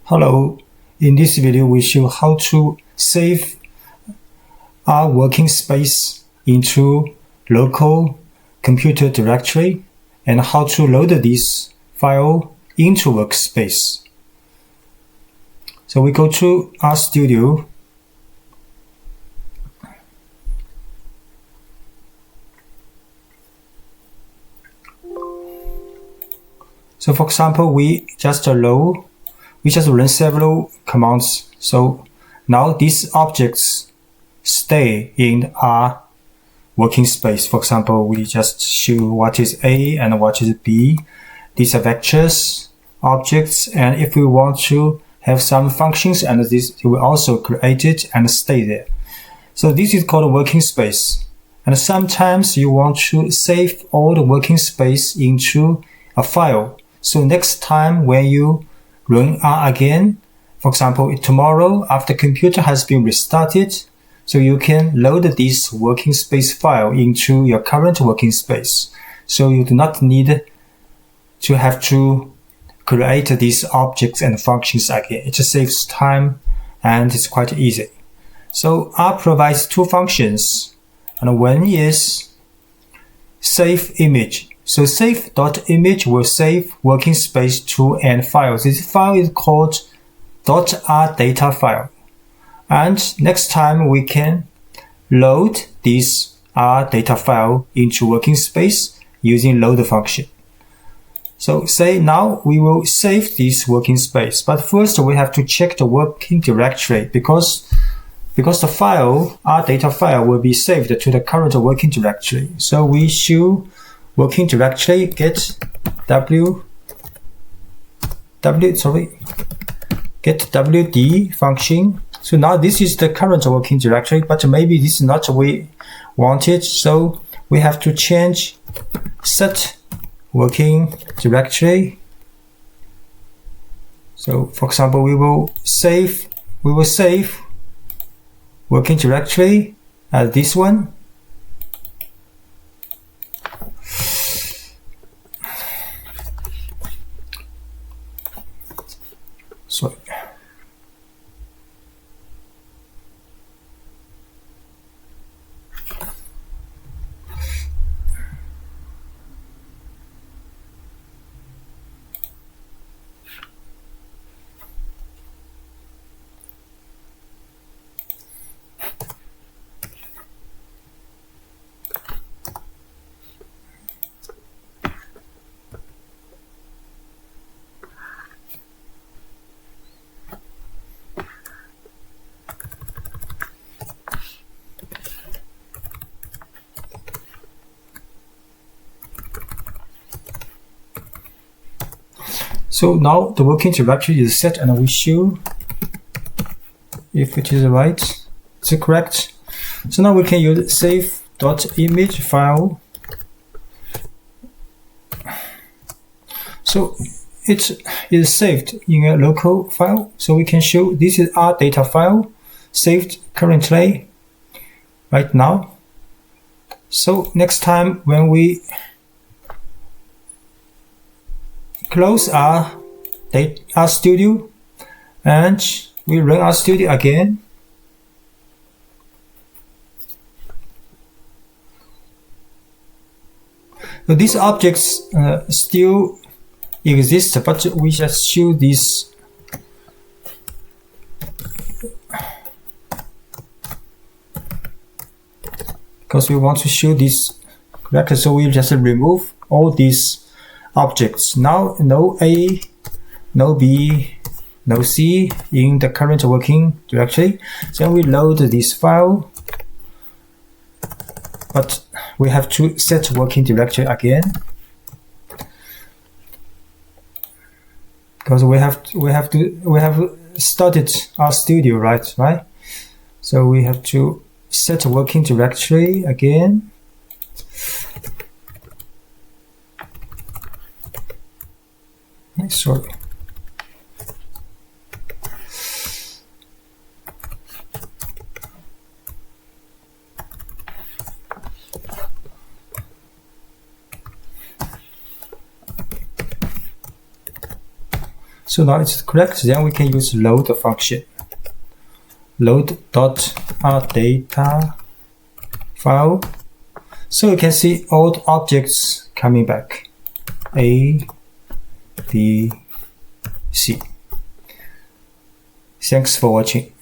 Hello, in this video we show how to save our working space into local computer directory and how to load this file into Workspace. So we go to RStudio. So for example, we just run several commands. So now these objects stay in our working space. For example, we just show what is A and what is B. These are vectors, objects, and if we want to have some functions, and this will also create it and stay there. So this is called a working space. And sometimes you want to save all the working space into a file. So next time when you run R again, for example, tomorrow after computer has been restarted, so you can load this working space file into your current working space. So you do not need to have to create these objects and functions again. It just saves time and it's quite easy. So R provides two functions, and one is save.image. So save.image will save working space to an file. This file is called .rdata file. And next time we can load this RData file into working space using load function. So say now we will save this working space, but first we have to check the working directory because the file, RData file, will be saved to the current working directory. So we should working directory get wd function. So now this is the current working directory, but maybe this is not what we wanted. So we have to change set working directory. So for example, we will save working directory as this one. Sorry. So now the working directory is set, and we show if it is right, it's correct. So now we can use save.image file. So it is saved in a local file. So we can show this is our data file saved currently right now. So next time when we close our studio and we run our studio again, so these objects still exist, but we just show this because we want to show this correct. So we just remove all these objects. Now no A, no B, no C in the current working directory. So we load this file, but we have to set working directory again because we have started our studio, right? So we have to set working directory again. Sorry. So now it's correct. Then we can use load function. Load.RData file. So you can see all the objects coming back. A, B, C. Thanks for watching.